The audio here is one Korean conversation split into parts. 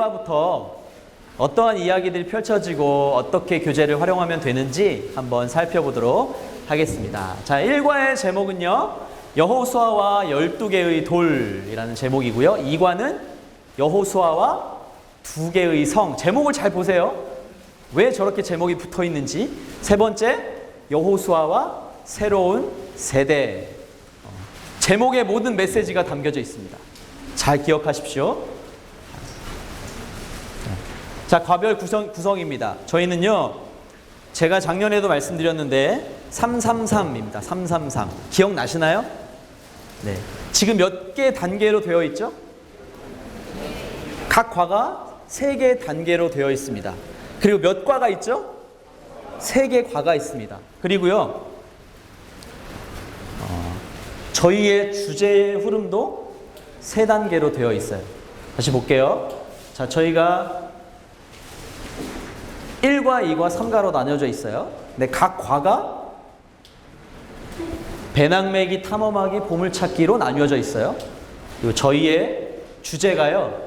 1과부터 어떠한 이야기들이 펼쳐지고 어떻게 교재를 활용하면 되는지 한번 살펴보도록 하겠습니다. 자, 1과의 제목은요, 여호수아와 12개의 돌이라는 제목이고요. 2과는 여호수아와 2개의 성. 제목을 잘 보세요. 왜 저렇게 제목이 붙어 있는지. 세 번째, 여호수아와 새로운 세대. 제목에 모든 메시지가 담겨져 있습니다. 잘 기억하십시오. 자, 과별 구성입니다. 저희는요, 제가 작년에도 말씀드렸는데 333입니다. 333. 기억나시나요? 네. 지금 몇 개 단계로 되어 있죠? 각 과가 3개 단계로 되어 있습니다. 그리고 몇 과가 있죠? 3개 과가 있습니다. 그리고요, 저희의 주제의 흐름도 3단계로 되어 있어요. 다시 볼게요. 자, 저희가 1과, 2과, 3과로 나뉘어져 있어요. 근데 각 과가 배낭매기, 탐험하기, 보물찾기로 나뉘어져 있어요. 그리고 저희의 주제가요,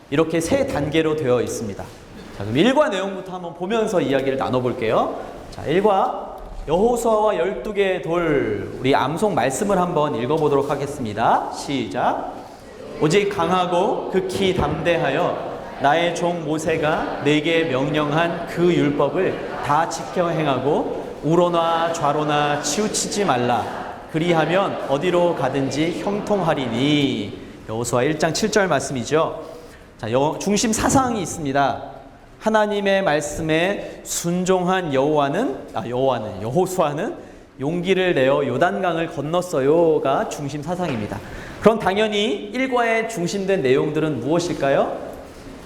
이렇게 3단계로 되어 있습니다. 자, 그럼 1과 내용부터 한번 보면서 이야기를 나눠볼게요. 자, 1과 여호수아와 12개의 돌, 우리 암송 말씀을 한번 읽어보도록 하겠습니다. 시작. 오직 강하고 극히 담대하여 나의 종 모세가 내게 명령한 그 율법을 다 지켜 행하고 우로나 좌로나 치우치지 말라. 그리하면 어디로 가든지 형통하리니. 여호수아 1장 7절 말씀이죠. 자, 중심 사상이 있습니다. 하나님의 말씀에 순종한 여호수아는 용기를 내어 요단강을 건넜어요가 중심 사상입니다. 그럼 당연히 1과의 중심된 내용들은 무엇일까요?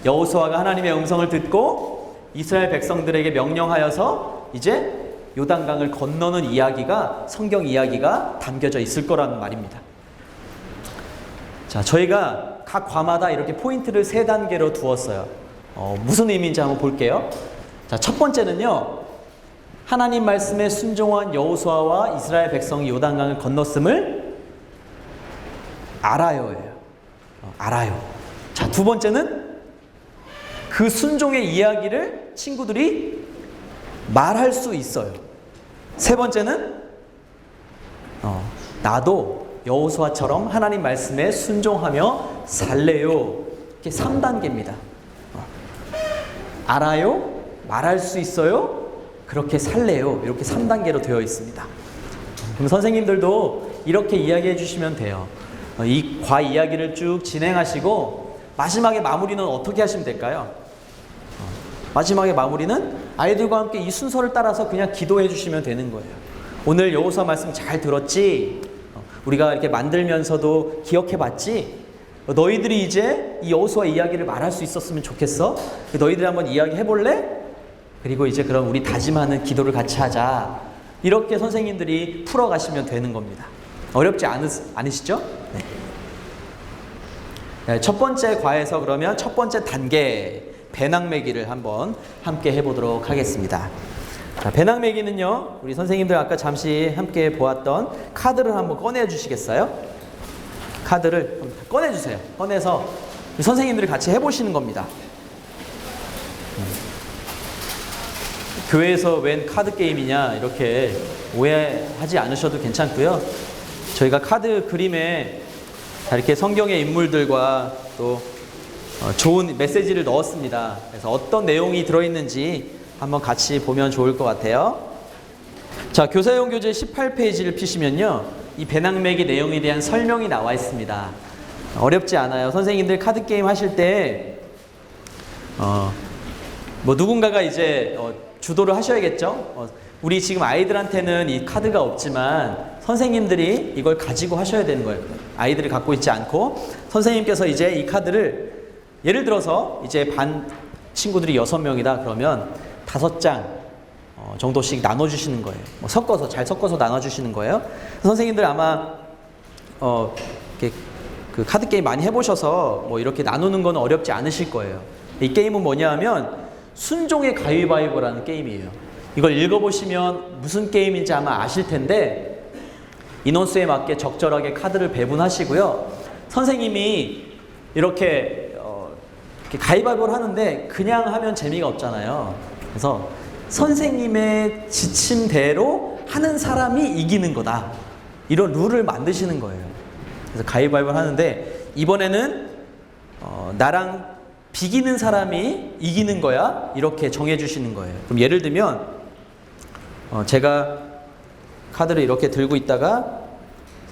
여호수아가 하나님의 음성을 듣고 이스라엘 백성들에게 명령하여서 이제 요단강을 건너는 이야기가, 성경 이야기가 담겨져 있을 거라는 말입니다. 자, 저희가 각 과마다 이렇게 포인트를 3단계로 두었어요. 무슨 의미인지 한번 볼게요. 자, 첫 번째는요, 하나님 말씀에 순종한 여호수아와 이스라엘 백성이 요단강을 건넜음을 알아요예요. 알아요. 자, 두 번째는 그 순종의 이야기를 친구들이 말할 수 있어요. 세 번째는 나도 여호수아처럼 하나님 말씀에 순종하며 살래요. 이렇게 3단계입니다. 알아요, 말할 수 있어요, 그렇게 살래요. 이렇게 3단계로 되어 있습니다. 그럼 선생님들도 이렇게 이야기해 주시면 돼요. 이 과 이야기를 쭉 진행하시고 마지막에 마무리는 어떻게 하시면 될까요? 마지막에 마무리는 아이들과 함께 이 순서를 따라서 그냥 기도해 주시면 되는 거예요. 오늘 여호수아 말씀 잘 들었지? 우리가 이렇게 만들면서도 기억해 봤지? 너희들이 이제 이 여호수아 이야기를 말할 수 있었으면 좋겠어? 너희들이 한번 이야기 해볼래? 그리고 이제 그럼 우리 다짐하는 기도를 같이 하자. 이렇게 선생님들이 풀어가시면 되는 겁니다. 어렵지 않으시죠? 네. 네, 첫 번째 과에서 그러면 첫 번째 단계 배낭매기를 한번 함께 해보도록 하겠습니다. 자, 배낭매기는요, 우리 선생님들 아까 잠시 함께 보았던 카드를 한번 꺼내 주시겠어요? 카드를 꺼내 주세요. 꺼내서 선생님들이 같이 해보시는 겁니다. 교회에서 웬 카드 게임이냐 이렇게 오해하지 않으셔도 괜찮고요. 저희가 카드 그림에 이렇게 성경의 인물들과 또 좋은 메시지를 넣었습니다. 그래서 어떤 내용이 들어있는지 한번 같이 보면 좋을 것 같아요. 자, 교사용 교재 18페이지를 피시면요, 이 배낭매기 내용에 대한 설명이 나와 있습니다. 어렵지 않아요. 선생님들 카드 게임 하실 때 누군가가 이제 주도를 하셔야겠죠. 우리 지금 아이들한테는 이 카드가 없지만 선생님들이 이걸 가지고 하셔야 되는 거예요. 아이들이 갖고 있지 않고 선생님께서 이제 이 카드를 예를 들어서 이제 반 친구들이 6명이다 그러면 5장 정도씩 나눠주시는 거예요. 잘 섞어서 나눠주시는 거예요. 선생님들 아마 이렇게 그 카드 게임 많이 해보셔서 이렇게 나누는 건 어렵지 않으실 거예요. 이 게임은 뭐냐 하면 순종의 가위바위보라는 게임이에요. 이걸 읽어보시면 무슨 게임인지 아마 아실 텐데 인원수에 맞게 적절하게 카드를 배분하시고요. 선생님이 이렇게 이렇게 가위바위보를 하는데 그냥 하면 재미가 없잖아요. 그래서 선생님의 지침대로 하는 사람이 이기는 거다. 이런 룰을 만드시는 거예요. 그래서 가위바위보를 하는데 이번에는 나랑 비기는 사람이 이기는 거야. 이렇게 정해주시는 거예요. 그럼 예를 들면 제가 카드를 이렇게 들고 있다가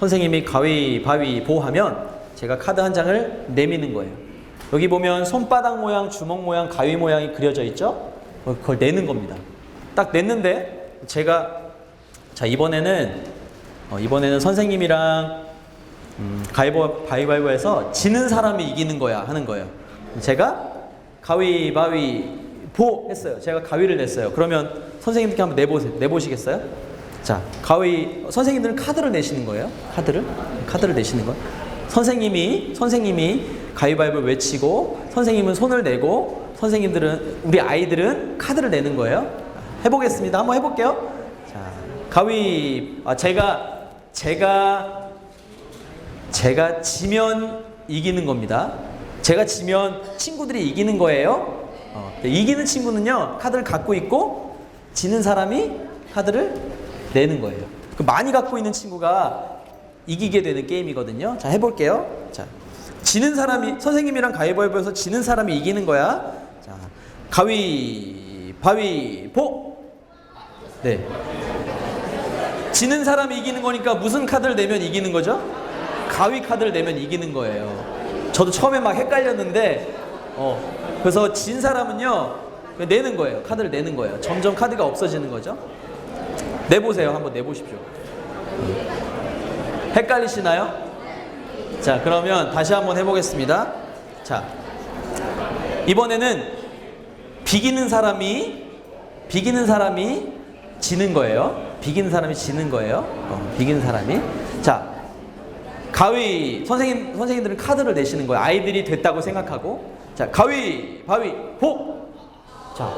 선생님이 가위바위보 하면 제가 카드 한 장을 내미는 거예요. 여기 보면 손바닥 모양, 주먹 모양, 가위 모양이 그려져 있죠? 그걸 내는 겁니다. 딱 냈는데 제가 자 이번에는 선생님이랑 가위바위보해서 지는 사람이 이기는 거야 하는 거예요. 제가 가위바위보 했어요. 제가 가위를 냈어요. 그러면 선생님들께 한번 내보시겠어요? 자, 선생님들은 카드를 내시는 거예요. 카드를 내시는 거예요. 선생님이 가위바위보 외치고 선생님은 손을 내고 우리 아이들은 카드를 내는 거예요. 해보겠습니다. 한번 해볼게요. 자, 제가 지면 이기는 겁니다. 제가 지면 친구들이 이기는 거예요. 이기는 친구는요 카드를 갖고 있고 지는 사람이 카드를 내는 거예요. 많이 갖고 있는 친구가 이기게 되는 게임이거든요. 자, 해볼게요. 자, 지는 사람이 선생님이랑 가위바위보에서 지는 사람이 이기는 거야. 자, 가위바위보. 네. 지는 사람이 이기는 거니까 무슨 카드를 내면 이기는 거죠? 가위 카드를 내면 이기는 거예요. 저도 처음에 막 헷갈렸는데 그래서 진 사람은요 내는 거예요. 카드를 내는 거예요. 점점 카드가 없어지는 거죠. 내보세요. 한번 내보십시오. 헷갈리시나요? 자, 그러면 다시 한번 해보겠습니다. 자, 이번에는 비기는 사람이 지는 거예요. 비기는 사람이. 자, 선생님들은 카드를 내시는 거예요. 아이들이 됐다고 생각하고. 자, 가위바위보. 자,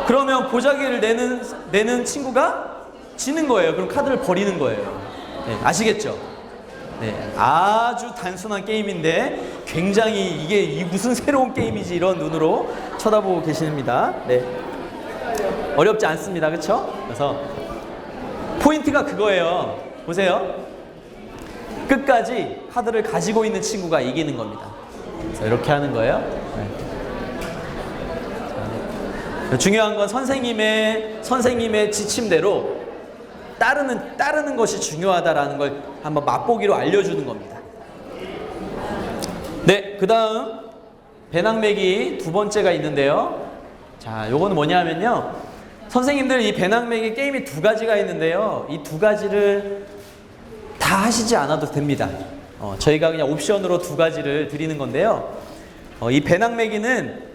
그러면 보자기를 내는 친구가 지는 거예요. 그럼 카드를 버리는 거예요. 네, 아시겠죠? 네, 아주 단순한 게임인데 굉장히 이게 무슨 새로운 게임이지 이런 눈으로 쳐다보고 계십니다. 네, 어렵지 않습니다. 그렇죠? 그래서 포인트가 그거예요. 보세요. 끝까지 카드를 가지고 있는 친구가 이기는 겁니다. 그래서 이렇게 하는 거예요. 네. 중요한 건 선생님의 지침대로 따르는 것이 중요하다라는 걸 한번 맛보기로 알려주는 겁니다. 네, 그 다음 배낭매기 두 번째가 있는데요. 자, 요거는 뭐냐면요. 선생님들 이 배낭매기 게임이 두 가지가 있는데요. 이 두 가지를 다 하시지 않아도 됩니다. 저희가 그냥 옵션으로 두 가지를 드리는 건데요. 이 배낭매기는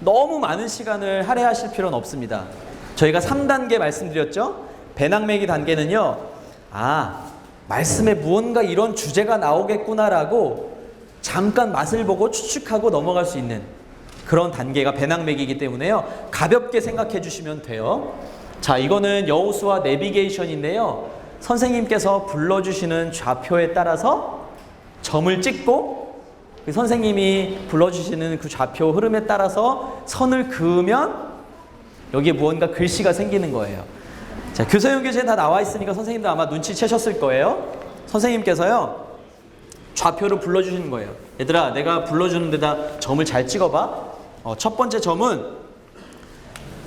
너무 많은 시간을 할애하실 필요는 없습니다. 저희가 3단계 말씀드렸죠. 배낭매기 단계는요. 말씀에 무언가 이런 주제가 나오겠구나라고 잠깐 맛을 보고 추측하고 넘어갈 수 있는 그런 단계가 배낭매기이기 때문에요. 가볍게 생각해 주시면 돼요. 자, 이거는 여호수아 내비게이션인데요. 선생님께서 불러주시는 좌표에 따라서 점을 찍고 선생님이 불러주시는 그 좌표 흐름에 따라서 선을 그으면 여기에 무언가 글씨가 생기는 거예요. 자, 교사용 교재에 다 나와 있으니까 선생님도 아마 눈치채셨을 거예요. 선생님께서요 좌표를 불러주시는 거예요. 얘들아, 내가 불러주는 데다 점을 잘 찍어봐. 첫 번째 점은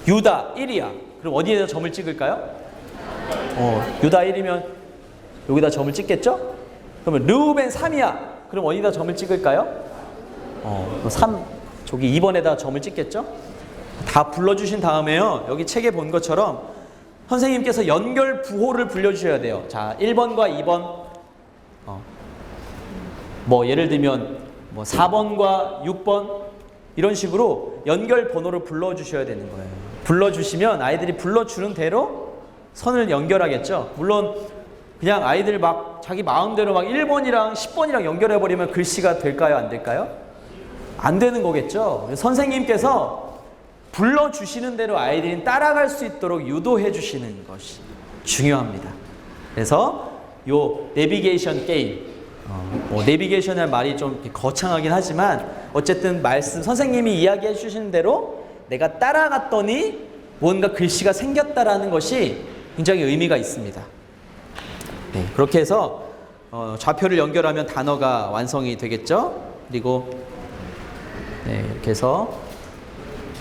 유다 1이야. 그럼 어디에다 점을 찍을까요? 유다 1이면 여기다 점을 찍겠죠? 그러면 르우벤 3이야. 그럼 어디다 점을 찍을까요? 3, 저기 2번에다 점을 찍겠죠? 다 불러주신 다음에요. 여기 책에 본 것처럼 선생님께서 연결 부호를 불려주셔야 돼요. 자, 1번과 2번. 예를 들면 4번과 6번 이런 식으로 연결 번호를 불러주셔야 되는 거예요. 불러주시면 아이들이 불러주는 대로 선을 연결하겠죠. 물론 그냥 아이들 막 자기 마음대로 막 1번이랑 10번이랑 연결해버리면 글씨가 될까요? 안 될까요? 안 되는 거겠죠. 선생님께서 불러주시는 대로 아이들이 따라갈 수 있도록 유도해 주시는 것이 중요합니다. 그래서 요 내비게이션 게임, 내비게이션이라는 말이 좀 거창하긴 하지만 어쨌든 말씀 선생님이 이야기해 주시는 대로 내가 따라갔더니 뭔가 글씨가 생겼다라는 것이 굉장히 의미가 있습니다. 네, 그렇게 해서 좌표를 연결하면 단어가 완성이 되겠죠. 그리고 네, 이렇게 해서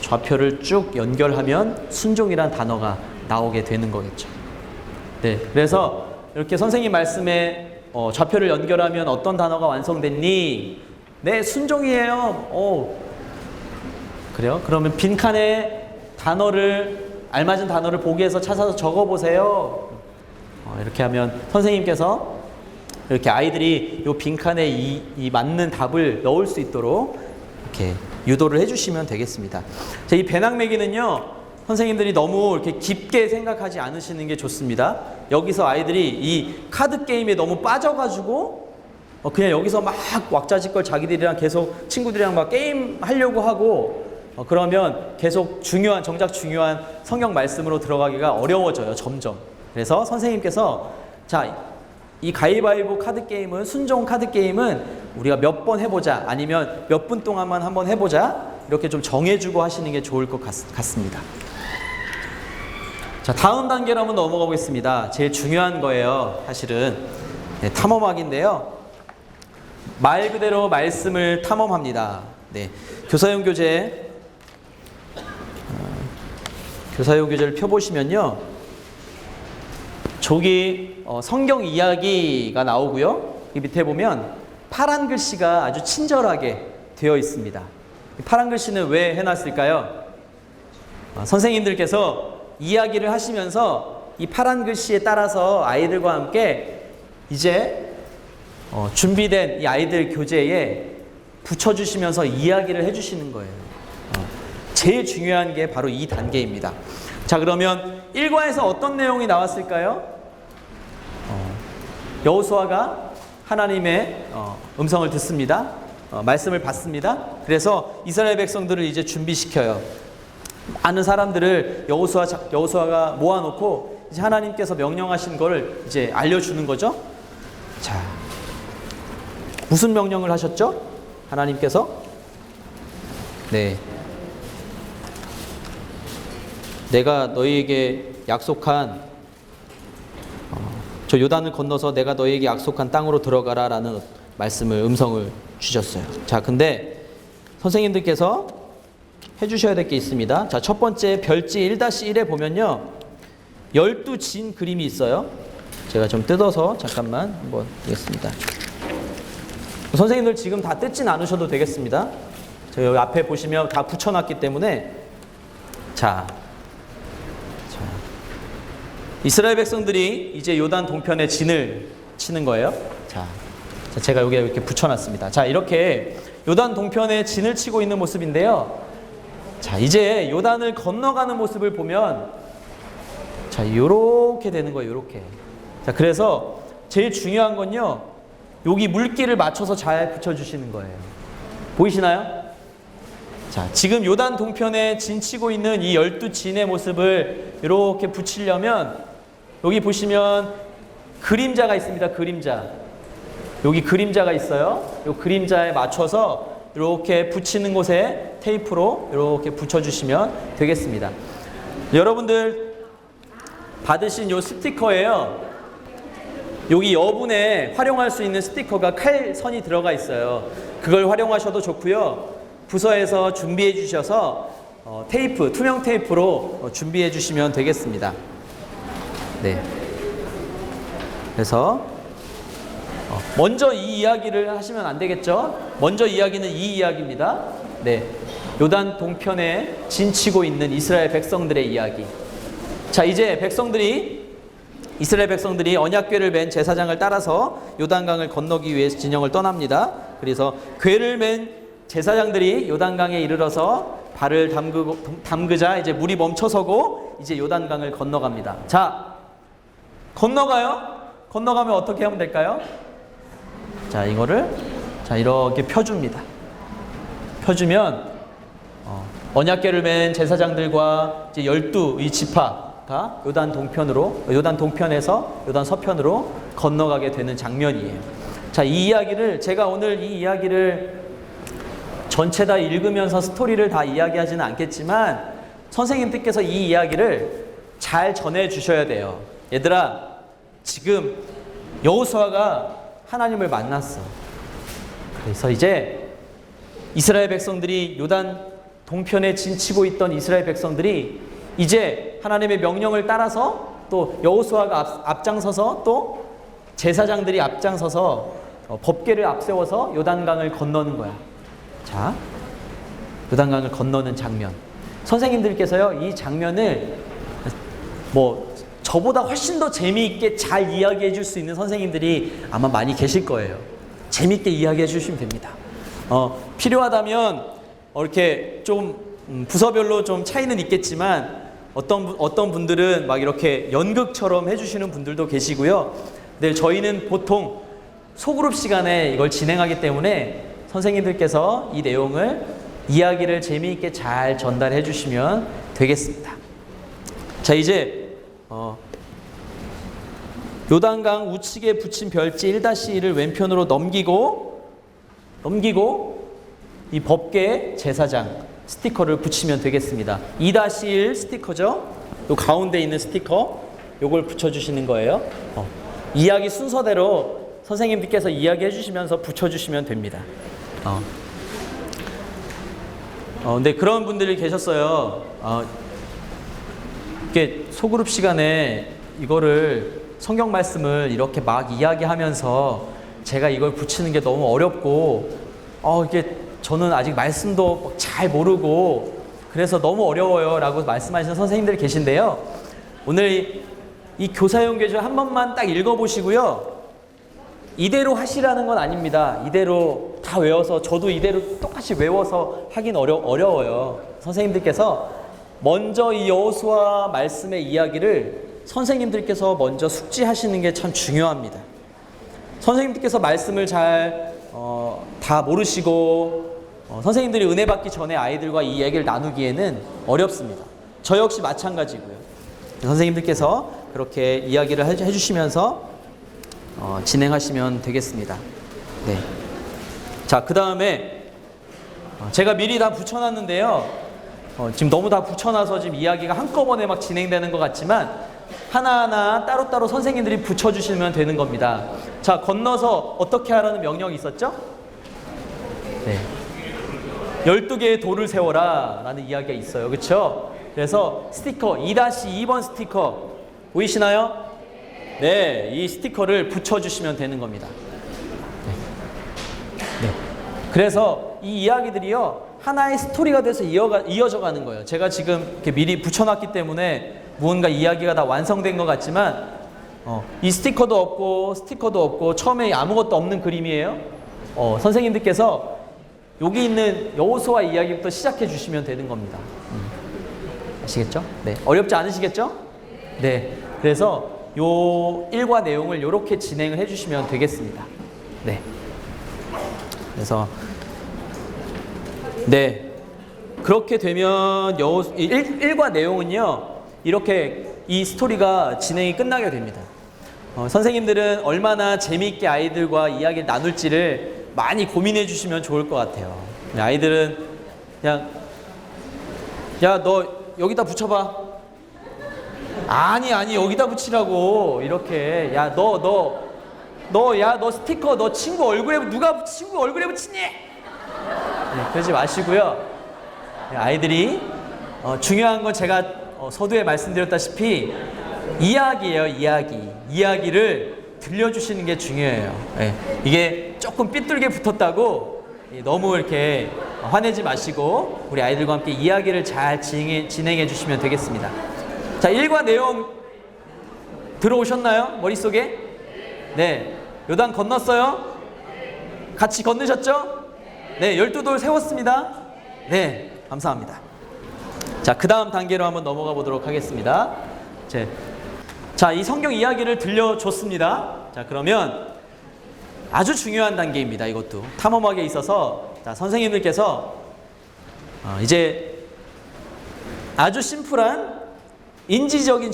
좌표를 쭉 연결하면 순종이란 단어가 나오게 되는 거겠죠. 네, 그래서 이렇게 선생님 말씀에 좌표를 연결하면 어떤 단어가 완성됐니? 네, 순종이에요. 그래요? 그러면 빈칸에 알맞은 단어를 보기에서 찾아서 적어보세요. 이렇게 하면 선생님께서 이렇게 아이들이 이 빈칸에 이 맞는 답을 넣을 수 있도록 이렇게 유도를 해주시면 되겠습니다. 자, 이 배낭매기는요, 선생님들이 너무 이렇게 깊게 생각하지 않으시는 게 좋습니다. 여기서 아이들이 이 카드 게임에 너무 빠져가지고 그냥 여기서 막 왁자지껄 자기들이랑 계속 친구들이랑 막 게임 하려고 하고 그러면 계속 정작 중요한 성경 말씀으로 들어가기가 어려워져요, 점점. 그래서 선생님께서 자, 이 가위바위보 카드 게임은, 순종 카드 게임은 우리가 몇 번 해보자, 아니면 몇 분 동안만 한번 해보자, 이렇게 좀 정해주고 하시는 게 좋을 것 같습니다. 자, 다음 단계로 한번 넘어가 보겠습니다. 제일 중요한 거예요, 사실은. 네, 탐험학인데요. 말 그대로 말씀을 탐험합니다. 네, 교사용 교재를 펴보시면요, 저기 성경 이야기가 나오고요. 이 밑에 보면 파란 글씨가 아주 친절하게 되어 있습니다. 파란 글씨는 왜 해놨을까요? 선생님들께서 이야기를 하시면서 이 파란 글씨에 따라서 아이들과 함께 이제 준비된 이 아이들 교재에 붙여주시면서 이야기를 해주시는 거예요. 제일 중요한 게 바로 이 단계입니다. 자, 그러면 1과에서 어떤 내용이 나왔을까요? 여호수아가 하나님의 음성을 듣습니다. 말씀을 받습니다. 그래서 이스라엘 백성들을 이제 준비시켜요. 많은 사람들을 여호수아가 모아놓고 이제 하나님께서 명령하신 거를 이제 알려주는 거죠. 자, 무슨 명령을 하셨죠? 하나님께서? 네. 내가 너희에게 약속한 저 요단을 건너서 내가 너희에게 약속한 땅으로 들어가라 라는 음성을 주셨어요. 자, 근데 선생님들께서 해주셔야 될 게 있습니다. 자, 첫 번째 별지 1-1에 보면요, 12진 그림이 있어요. 제가 좀 뜯어서 잠깐만 한번 보겠습니다. 선생님들 지금 다 뜯진 않으셔도 되겠습니다. 저 여기 앞에 보시면 다 붙여놨기 때문에. 자, 이스라엘 백성들이 이제 요단 동편에 진을 치는 거예요. 자, 제가 여기에 이렇게 붙여놨습니다. 자, 이렇게 요단 동편에 진을 치고 있는 모습인데요. 자, 이제 요단을 건너가는 모습을 보면, 자, 요렇게 되는 거예요, 요렇게. 자, 그래서 제일 중요한 건요, 여기 물기를 맞춰서 잘 붙여주시는 거예요. 보이시나요? 자, 지금 요단 동편에 진 치고 있는 이 12진의 모습을 이렇게 붙이려면, 여기 보시면 그림자가 있습니다. 그림자. 여기 그림자가 있어요. 이 그림자에 맞춰서 이렇게 붙이는 곳에 테이프로 이렇게 붙여주시면 되겠습니다. 여러분들 받으신 이 스티커예요. 여기 여분에 활용할 수 있는 스티커가 칼선이 들어가 있어요. 그걸 활용하셔도 좋고요. 부서에서 준비해 주셔서 테이프, 투명 테이프로 준비해 주시면 되겠습니다. 네. 그래서 먼저 이 이야기를 하시면 안 되겠죠? 먼저 이야기는 이 이야기입니다. 네. 요단 동편에 진치고 있는 이스라엘 백성들의 이야기. 자, 이제 이스라엘 백성들이 언약궤를 맨 제사장을 따라서 요단강을 건너기 위해서 진영을 떠납니다. 그래서 궤를 맨 제사장들이 요단강에 이르러서 발을 담그자 이제 물이 멈춰서고 이제 요단강을 건너갑니다. 자, 건너가요? 건너가면 어떻게 하면 될까요? 자, 이거를 이렇게 펴줍니다. 펴주면 언약궤를 맨 제사장들과 이제 12이 지파가 요단 동편에서 요단 서편으로 건너가게 되는 장면이에요. 자, 이 이야기를 제가 오늘 이 이야기를 전체 다 읽으면서 스토리를 다 이야기하지는 않겠지만 선생님들께서 이 이야기를 잘 전해 주셔야 돼요. 얘들아, 지금 여호수아가 하나님을 만났어. 그래서 이제 이스라엘 백성들이 요단 동편에 진치고 있던 이스라엘 백성들이 이제 하나님의 명령을 따라서 또 여호수아가 앞장서서 또 제사장들이 앞장서서 법궤를 앞세워서 요단강을 건너는 거야. 자, 요단강을 건너는 장면. 선생님들께서요, 이 장면을 뭐 저보다 훨씬 더 재미있게 잘 이야기해 줄 수 있는 선생님들이 아마 많이 계실 거예요. 재미있게 이야기해 주시면 됩니다. 필요하다면 이렇게 좀 부서별로 좀 차이는 있겠지만 어떤 분들은 막 이렇게 연극처럼 해주시는 분들도 계시고요. 근데 저희는 보통 소그룹 시간에 이걸 진행하기 때문에 선생님들께서 이 내용을 이야기를 재미있게 잘 전달해 주시면 되겠습니다. 자, 이제 요단강 우측에 붙인 별지 1-1을 왼편으로 넘기고 이 법궤 제사장 스티커를 붙이면 되겠습니다. 2-1 스티커죠. 요 가운데 있는 스티커 요걸 붙여주시는 거예요. 이야기 순서대로 선생님들께서 이야기해 주시면서 붙여주시면 됩니다. 근데 그런 분들이 계셨어요. 이렇게 소그룹 시간에 이거를 성경 말씀을 이렇게 막 이야기하면서 제가 이걸 붙이는 게 너무 어렵고 이게 저는 아직 말씀도 잘 모르고 그래서 너무 어려워요 라고 말씀하시는 선생님들이 계신데요. 오늘 이 교사용 계절 한 번만 딱 읽어보시고요. 이대로 하시라는 건 아닙니다. 이대로 다 외워서 저도 이대로 똑같이 외워서 하긴 어려워요. 선생님들께서 먼저 이 여호수아 말씀의 이야기를 선생님들께서 먼저 숙지하시는 게 참 중요합니다. 선생님들께서 말씀을 잘 다 모르시고 선생님들이 은혜 받기 전에 아이들과 이 얘기를 나누기에는 어렵습니다. 저 역시 마찬가지고요. 선생님들께서 그렇게 이야기를 해주시면서 진행하시면 되겠습니다. 네. 자, 그 다음에 제가 미리 다 붙여놨는데요. 지금 너무 다 붙여놔서 지금 이야기가 한꺼번에 막 진행되는 것 같지만 하나하나 따로따로 선생님들이 붙여주시면 되는 겁니다. 자, 건너서 어떻게 하라는 명령이 있었죠? 네. 12개의 돌을 세워라 라는 이야기가 있어요. 그렇죠? 그래서 스티커 2-2번 스티커 보이시나요? 네, 이 스티커를 붙여주시면 되는 겁니다. 네. 그래서 이 이야기들이요 하나의 스토리가 돼서 이어져 가는 거예요. 제가 지금 이렇게 미리 붙여놨기 때문에 무언가 이야기가 다 완성된 것 같지만 이 스티커도 없고 처음에 아무것도 없는 그림이에요. 선생님들께서 여기 있는 여호수아 이야기부터 시작해 주시면 되는 겁니다. 아시겠죠? 네, 어렵지 않으시겠죠? 네, 그래서 요 일과 내용을 이렇게 진행을 해주시면 되겠습니다. 네, 그래서 네, 그렇게 되면 일과 내용은요 이렇게 이 스토리가 진행이 끝나게 됩니다. 선생님들은 얼마나 재미있게 아이들과 이야기를 나눌지를 많이 고민해 주시면 좋을 것 같아요. 아이들은 그냥 야, 너 여기다 붙여봐. 아니 여기다 붙이라고 이렇게 야, 너 스티커 너 친구 얼굴에 누가 친구 얼굴에 붙이니? 네, 그러지 마시고요. 아이들이 중요한 건 제가 서두에 말씀드렸다시피 이야기예요. 이야기를 들려주시는 게 중요해요. 네, 이게 조금 삐뚤게 붙었다고 너무 이렇게 화내지 마시고 우리 아이들과 함께 이야기를 잘 진행해 주시면 되겠습니다. 자, 일과 내용 들어오셨나요? 머릿속에? 네, 요단 건넜어요? 같이 건너셨죠? 네, 12돌 세웠습니다. 네, 감사합니다. 자, 그 다음 단계로 한번 넘어가 보도록 하겠습니다. 자, 이 성경 이야기를 들려줬습니다. 자, 그러면 아주 중요한 단계입니다. 이것도 탐험학에 있어서 자, 선생님들께서 이제 아주 심플한 인지적인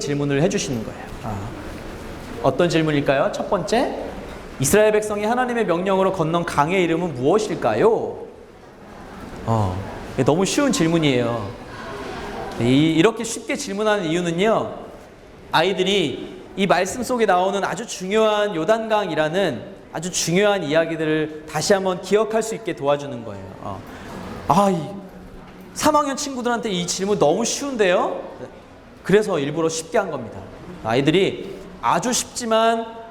질문을 해주시는 거예요. 어떤 질문일까요? 첫 번째, 이스라엘 백성이 하나님의 명령으로 건넌 강의 이름은 무엇일까요? 너무 쉬운 질문이에요. 이렇게 쉽게 질문하는 이유는요, 아이들이 이 말씀 속에 나오는 아주 중요한 요단강이라는 아주 중요한 이야기들을 다시 한번 기억할 수 있게 도와주는 거예요. 3학년 친구들한테 이 질문 너무 쉬운데요? 그래서 일부러 쉽게 한 겁니다. 아이들이 아주 쉽지만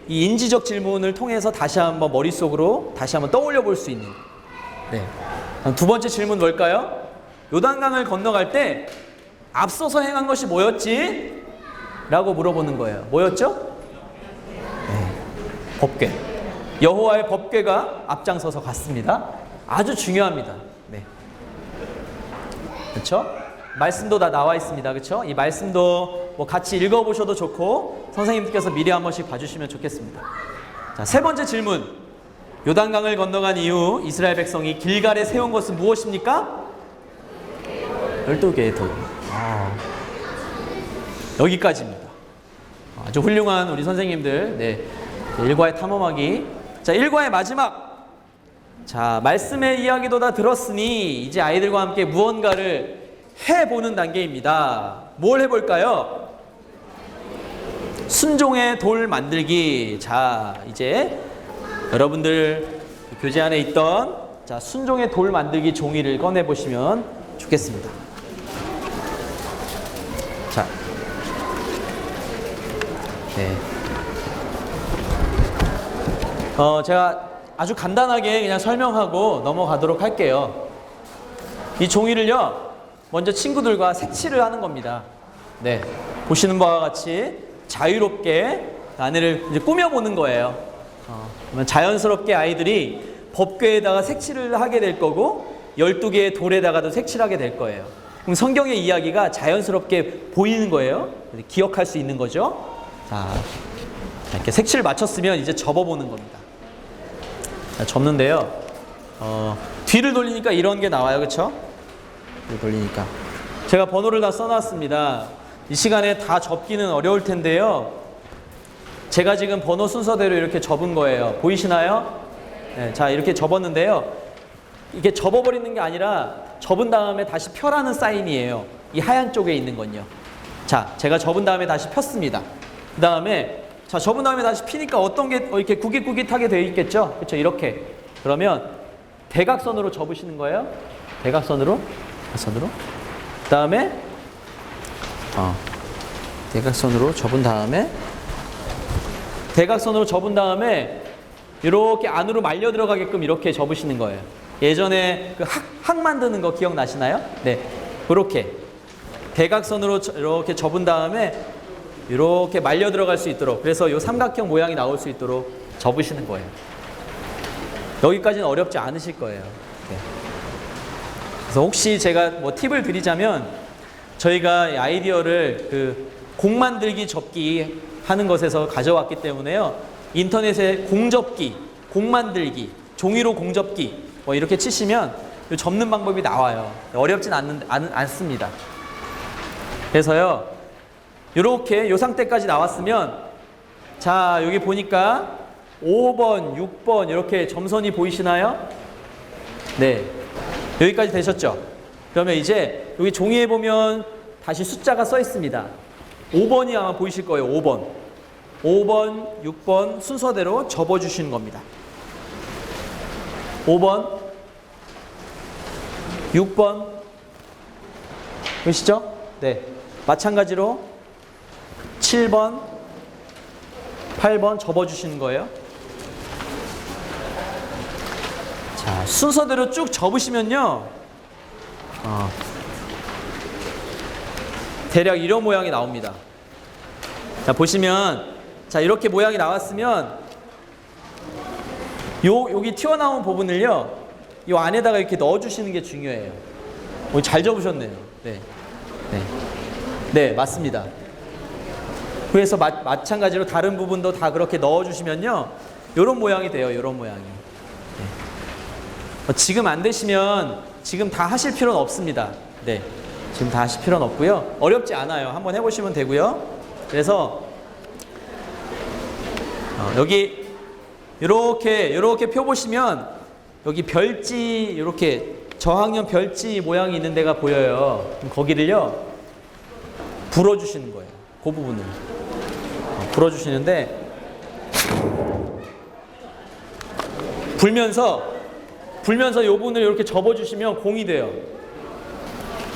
이 인지적 질문을 통해서 다시 한번 머릿속으로 다시 한번 떠올려 볼 수 있는. 네. 두 번째 질문 뭘까요? 요단강을 건너갈 때 앞서서 행한 것이 뭐였지? 라고 물어보는 거예요. 뭐였죠? 네. 법궤. 여호와의 법궤가 앞장서서 갔습니다. 아주 중요합니다. 네. 그렇죠? 말씀도 다 나와 있습니다. 그렇죠? 이 말씀도 뭐 같이 읽어보셔도 좋고 선생님께서 미리 한 번씩 봐주시면 좋겠습니다. 자, 세 번째 질문. 요단강을 건너간 이후 이스라엘 백성이 길갈에 세운 것은 무엇입니까? 12개의 돌. 여기까지입니다. 아주 훌륭한 우리 선생님들. 네. 일과의 탐험하기. 자, 일과의 마지막. 자, 말씀의 이야기도 다 들었으니 이제 아이들과 함께 무언가를 해보는 단계입니다. 뭘 해볼까요? 순종의 돌 만들기. 자, 이제 여러분들 교재 안에 있던 순종의 돌 만들기 종이를 꺼내보시면 좋겠습니다. 자, 네. 제가 아주 간단하게 그냥 설명하고 넘어가도록 할게요. 이 종이를요, 먼저 친구들과 색칠을 하는 겁니다. 네, 보시는 바와 같이 자유롭게 안에를 이제 꾸며보는 거예요. 그러면 자연스럽게 아이들이 법궤에다가 색칠을 하게 될 거고 12개의 돌에다가도 색칠하게 될 거예요. 그럼 성경의 이야기가 자연스럽게 보이는 거예요. 기억할 수 있는 거죠. 자, 이렇게 색칠 맞췄으면 이제 접어보는 겁니다. 자, 접는데요. 뒤를 돌리니까 이런 게 나와요. 그렇죠? 돌리니까 제가 번호를 다 써놨습니다. 이 시간에 다 접기는 어려울 텐데요, 제가 지금 번호 순서대로 이렇게 접은 거예요. 보이시나요? 네, 자, 이렇게 접었는데요, 이게 접어버리는 게 아니라 접은 다음에 다시 펴라는 사인이에요. 이 하얀 쪽에 있는 건요. 자, 제가 접은 다음에 다시 폈습니다. 그 다음에 자, 접은 다음에 다시 피니까 어떤 게 이렇게 구깃구깃하게 되어 있겠죠? 그렇죠? 이렇게. 그러면 대각선으로 접으시는 거예요. 대각선으로. 그 다음에 대각선으로 접은 다음에 이렇게 안으로 말려 들어가게끔 이렇게 접으시는 거예요. 예전에 그 항 만드는 거 기억나시나요? 네, 그렇게 대각선으로 이렇게 접은 다음에 이렇게 말려 들어갈 수 있도록, 그래서 이 삼각형 모양이 나올 수 있도록 접으시는 거예요. 여기까지는 어렵지 않으실 거예요. 네. 그래서 혹시 제가 뭐 팁을 드리자면, 저희가 아이디어를 그 공 만들기 접기 하는 것에서 가져왔기 때문에요, 인터넷에 공접기, 공 만들기, 종이로 공접기 뭐 이렇게 치시면 접는 방법이 나와요. 어렵진 않습니다. 그래서요, 이렇게 요 상태까지 나왔으면, 자, 여기 보니까 5번, 6번 이렇게 점선이 보이시나요? 네, 여기까지 되셨죠? 그러면 이제 여기 종이에 보면 다시 숫자가 써 있습니다. 5번이 아마 보이실 거예요. 5번, 6번 순서대로 접어주시는 겁니다. 5번, 6번 보이시죠? 네, 마찬가지로 7번, 8번 접어주시는 거예요. 자, 순서대로 쭉 접으시면요, 대략 이런 모양이 나옵니다. 자, 보시면, 자, 이렇게 모양이 나왔으면 여기 튀어나온 부분을요, 이 안에다가 이렇게 넣어주시는 게 중요해요. 잘 접으셨네요. 네, 맞습니다. 그래서 마찬가지로 다른 부분도 다 그렇게 넣어주시면요, 이런 모양이 돼요. 이런 모양이. 네. 지금 안 되시면 지금 다 하실 필요는 없습니다. 네, 지금 다 하실 필요는 없고요. 어렵지 않아요. 한번 해보시면 되고요. 그래서 여기 이렇게 펴보시면 여기 별지, 이렇게 저항연 별지 모양이 있는 데가 보여요. 그럼 거기를요, 불어주시는 거예요. 그 부분을. 불어주시는데, 불면서 이 부분을 이렇게 접어주시면 공이 돼요.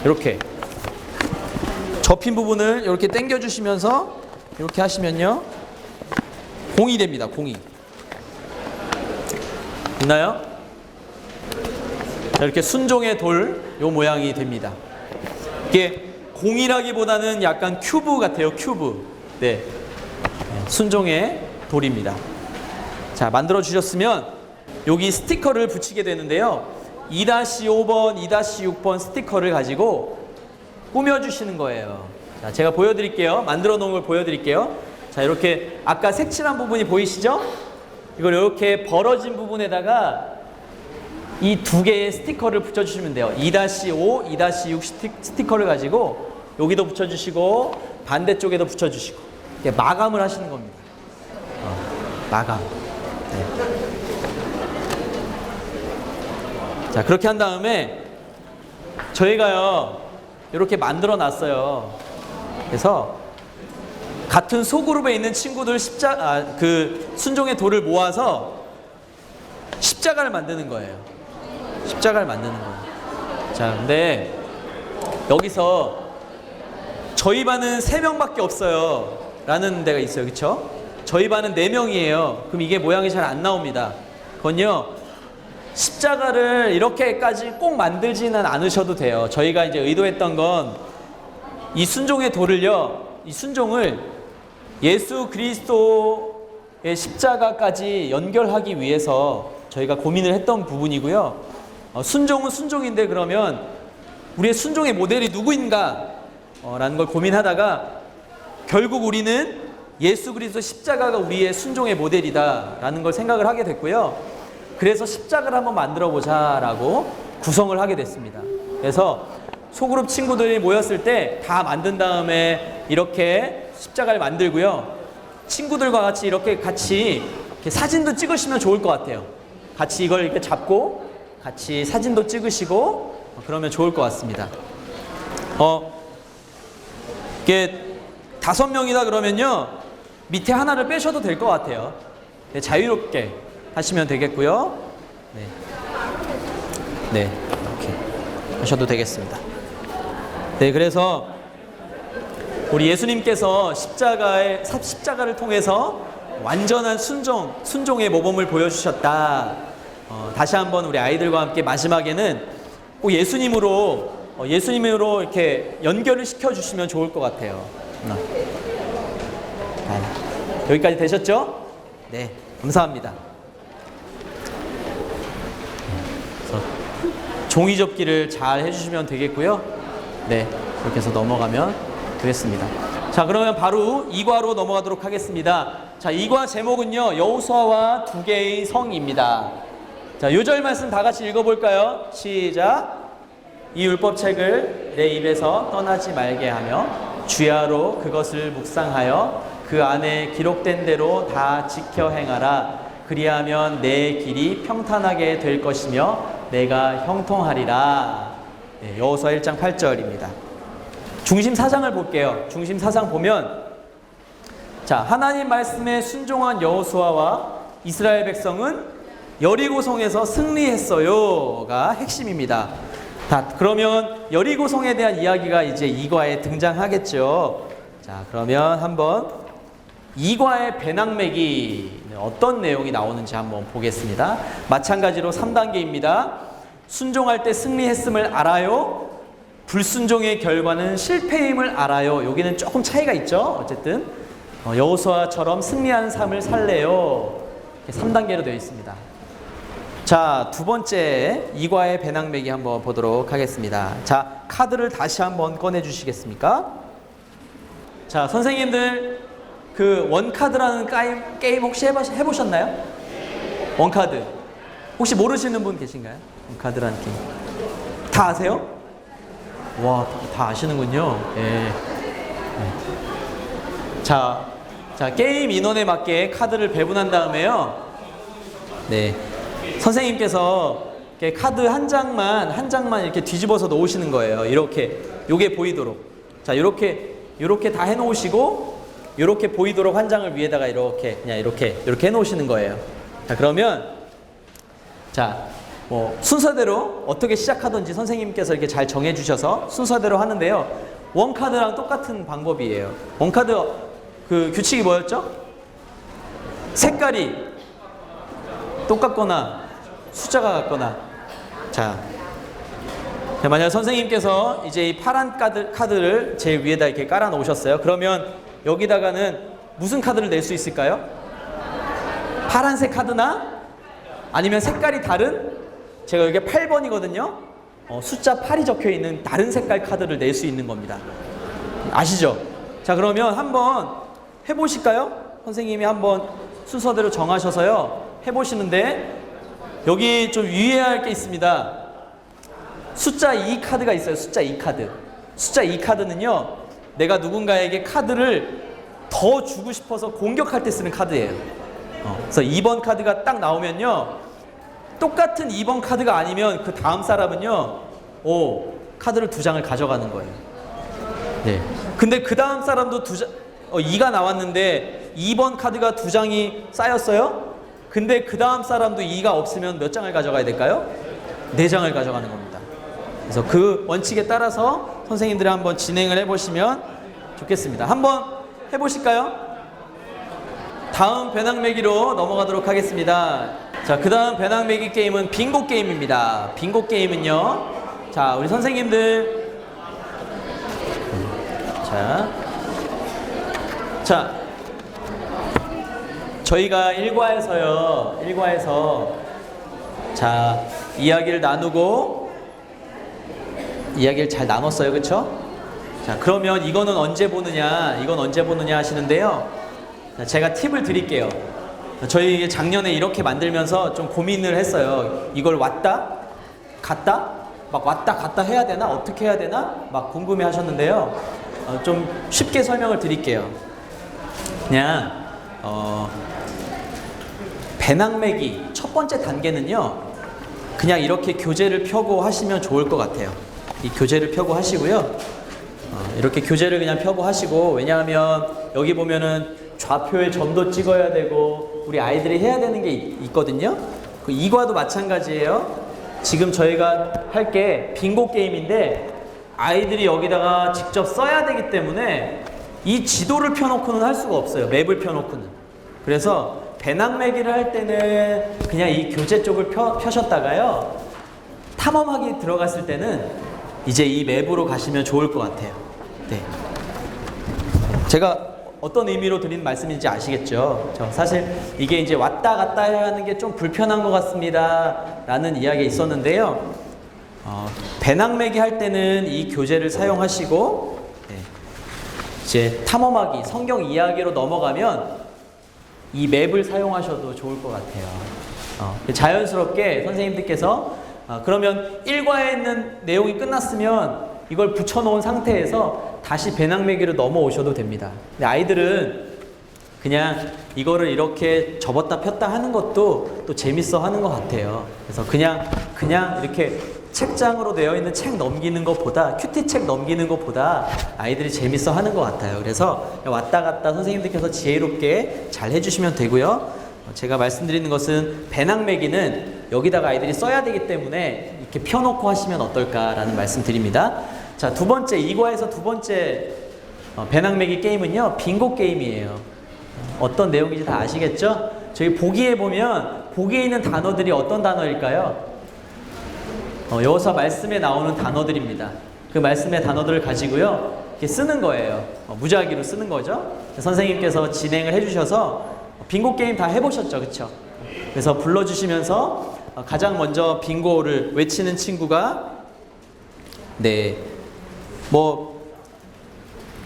이렇게. 접힌 부분을 이렇게 당겨주시면서 이렇게 하시면요, 공이 됩니다. 공이. 있나요? 이렇게 순종의 돌, 요 모양이 됩니다. 이게 공이라기보다는 약간 큐브 같아요. 큐브. 네. 순종의 돌입니다. 자, 만들어 주셨으면 여기 스티커를 붙이게 되는데요. 2-5번, 2-6번 스티커를 가지고 꾸며주시는 거예요. 자, 제가 보여드릴게요. 만들어 놓은 걸 보여드릴게요. 자, 이렇게 아까 색칠한 부분이 보이시죠? 이걸 이렇게 벌어진 부분에다가 이 두 개의 스티커를 붙여주시면 돼요. 2-5, 2-6 스티커를 가지고 여기도 붙여주시고 반대쪽에도 붙여주시고 마감을 하시는 겁니다. 마감. 네. 자, 그렇게 한 다음에 저희가요, 이렇게 만들어 놨어요. 그래서 같은 소그룹에 있는 친구들 그 순종의 돌을 모아서 십자가를 만드는 거예요. 십자가를 만드는 거예요. 자, 근데 여기서 저희 반은 3명밖에 없어요 라는 데가 있어요. 그쵸? 저희 반은 4명이에요. 그럼 이게 모양이 잘 안 나옵니다. 그건요, 십자가를 이렇게까지 꼭 만들지는 않으셔도 돼요. 저희가 이제 의도했던 건 이 순종의 돌을요, 이 순종을 예수 그리스도의 십자가까지 연결하기 위해서 저희가 고민을 했던 부분이고요. 순종은 순종인데 그러면 우리의 순종의 모델이 누구인가? 라는 걸 고민하다가 결국 우리는 예수 그리스도 십자가가 우리의 순종의 모델이다 라는 걸 생각을 하게 됐고요. 그래서 십자가를 한번 만들어 보자 라고 구성을 하게 됐습니다. 그래서 소그룹 친구들이 모였을 때 다 만든 다음에 이렇게 십자가를 만들고요. 친구들과 같이 이렇게 사진도 찍으시면 좋을 것 같아요. 같이 이걸 이렇게 잡고 같이 사진도 찍으시고 그러면 좋을 것 같습니다. 이게 5명이다 그러면요, 밑에 하나를 빼셔도 될 것 같아요. 네, 자유롭게 하시면 되겠고요. 네, 이렇게 하셔도 되겠습니다. 네, 그래서 우리 예수님께서 십자가를 통해서 완전한 순종의 모범을 보여주셨다. 다시 한번 우리 아이들과 함께 마지막에는 꼭 예수님으로 이렇게 연결을 시켜주시면 좋을 것 같아요. 여기까지 되셨죠? 네, 감사합니다. 종이 접기를 잘 해주시면 되겠고요. 네, 이렇게 해서 넘어가면 되겠습니다. 자, 그러면 바로 2과로 넘어가도록 하겠습니다. 자, 2과 제목은요, 여호수아와 2개의 성입니다. 자, 요절 말씀 다 같이 읽어볼까요? 시작. 이 율법책을 내 입에서 떠나지 말게 하며 주야로 그것을 묵상하여 그 안에 기록된 대로 다 지켜 행하라. 그리하면 내 길이 평탄하게 될 것이며 내가 형통하리라. 네, 여호수아 1장 8절입니다. 중심 사상을 볼게요. 중심 사상 보면, 자, 하나님 말씀에 순종한 여호수아와 이스라엘 백성은 여리고성에서 승리했어요가 핵심입니다. 자, 그러면 여리고성에 대한 이야기가 이제 2과에 등장하겠죠. 자, 그러면 한번 2과의 배낭매기 어떤 내용이 나오는지 한번 보겠습니다. 마찬가지로 3단계입니다. 순종할 때 승리했음을 알아요. 불순종의 결과는 실패임을 알아요. 여기는 조금 차이가 있죠. 어쨌든 여호수아처럼 승리하는 삶을 살래요. 3단계로 되어 있습니다. 자, 두 번째 2과의 배낭매기 한번 보도록 하겠습니다. 자, 카드를 다시 한번 꺼내 주시겠습니까? 자, 선생님들 그 원카드라는 게임 혹시 해보셨나요? 원카드 혹시 모르시는 분 계신가요? 원카드라는 게임 다 아세요? 와, 다 아시는군요. 예. 자, 게임 인원에 맞게 카드를 배분한 다음에요, 네. 선생님께서 이렇게 카드 한 장만 이렇게 뒤집어서 놓으시는 거예요. 이렇게 요게 보이도록. 자, 이렇게 다 해놓으시고 이렇게 보이도록 한 장을 위에다가 이렇게 그냥 이렇게 해놓으시는 거예요. 자, 그러면 자, 뭐 순서대로 어떻게 시작하든지 선생님께서 이렇게 잘 정해주셔서 순서대로 하는데요. 원카드랑 똑같은 방법이에요. 원카드 그 규칙이 뭐였죠? 색깔이 똑같거나 숫자가 같거나. 자, 만약 선생님께서 이제 이 파란 카드를 제일 위에다 이렇게 깔아 놓으셨어요. 그러면 여기다가는 무슨 카드를 낼 수 있을까요? 파란색 카드나 아니면 색깔이 다른, 제가 여기 8번이거든요. 숫자 8이 적혀 있는 다른 색깔 카드를 낼 수 있는 겁니다. 아시죠? 자, 그러면 한번 해보실까요? 선생님이 한번 순서대로 정하셔서요. 해보시는데 여기 좀 유의해야 할 게 있습니다. 숫자 2 카드가 있어요. 숫자 2 카드. 숫자 2 카드는요. 내가 누군가에게 카드를 더 주고 싶어서 공격할 때 쓰는 카드예요. 그래서 2번 카드가 딱 나오면요. 똑같은 2번 카드가 아니면 그 다음 사람은요. 카드를 2장을 가져가는 거예요. 네. 근데 그 다음 사람도 2가 나왔는데 2번 카드가 2장이 쌓였어요. 근데 그 다음 사람도 2가 없으면 몇 장을 가져가야 될까요? 4장을 가져가는 겁니다. 그래서 그 원칙에 따라서 선생님들이 한번 진행을 해보시면 좋겠습니다. 한번 해보실까요? 다음 배낭매기로 넘어가도록 하겠습니다. 자, 그 다음 배낭매기 게임은 빙고 게임입니다. 빙고 게임은요. 자, 우리 선생님들. 자, 저희가 1과에서 자, 이야기를 나누고 이야기를 잘 나눴어요. 그쵸? 자, 그러면 이거는 언제 보느냐 하시는데요. 자, 제가 팁을 드릴게요. 저희 작년에 이렇게 만들면서 좀 고민을 했어요. 이걸 왔다 갔다 막 왔다 갔다 해야 되나 어떻게 해야 되나 막 궁금해 하셨는데요. 좀 쉽게 설명을 드릴게요. 그냥 배낭매기 첫 번째 단계는요. 그냥 이렇게 교재를 펴고 하시면 좋을 것 같아요. 이 교재를 펴고 하시고요. 이렇게 교재를 그냥 펴고 하시고, 왜냐하면 여기 보면은 좌표에 점도 찍어야 되고 우리 아이들이 해야 되는 게 있거든요. 그 이과도 마찬가지예요. 지금 저희가 할 게 빙고 게임인데 아이들이 여기다가 직접 써야 되기 때문에 이 지도를 펴놓고는 할 수가 없어요. 맵을 펴놓고는. 그래서 배낭매기를 할 때는 그냥 이 교재 쪽을 펴셨다가요. 탐험하기 들어갔을 때는 이제 이 맵으로 가시면 좋을 것 같아요. 네. 제가 어떤 의미로 드린 말씀인지 아시겠죠? 사실 이게 이제 왔다 갔다 해야 하는 게 좀 불편한 것 같습니다 라는 이야기가 있었는데요. 배낭매기 할 때는 이 교재를 사용하시고, 네, 이제 탐험하기, 성경 이야기로 넘어가면 이 맵을 사용하셔도 좋을 것 같아요. 자연스럽게 선생님들께서 그러면 1과에 있는 내용이 끝났으면 이걸 붙여놓은 상태에서 다시 배낭매기로 넘어오셔도 됩니다. 근데 아이들은 그냥 이거를 이렇게 접었다 폈다 하는 것도 또 재밌어 하는 것 같아요. 그래서 그냥 이렇게 책장으로 되어 있는 책 넘기는 것보다, 큐티책 넘기는 것보다 아이들이 재밌어 하는 것 같아요. 그래서 왔다 갔다 선생님들께서 지혜롭게 잘 해주시면 되고요. 제가 말씀드리는 것은 배낭매기는 여기다가 아이들이 써야 되기 때문에 이렇게 펴놓고 하시면 어떨까라는 말씀 드립니다. 자, 두 번째, 2과에서 두 번째 배낭매기 게임은요, 빙고 게임이에요. 어떤 내용인지 다 아시겠죠? 저희 보기에 보면 보기에 있는 단어들이 어떤 단어일까요? 여기서 말씀에 나오는 단어들입니다. 그 말씀의 단어들을 가지고요, 이렇게 쓰는 거예요. 무작위로 쓰는 거죠. 선생님께서 진행을 해주셔서 빙고 게임 다 해보셨죠, 그쵸? 그래서 불러주시면서 가장 먼저 빙고를 외치는 친구가, 네,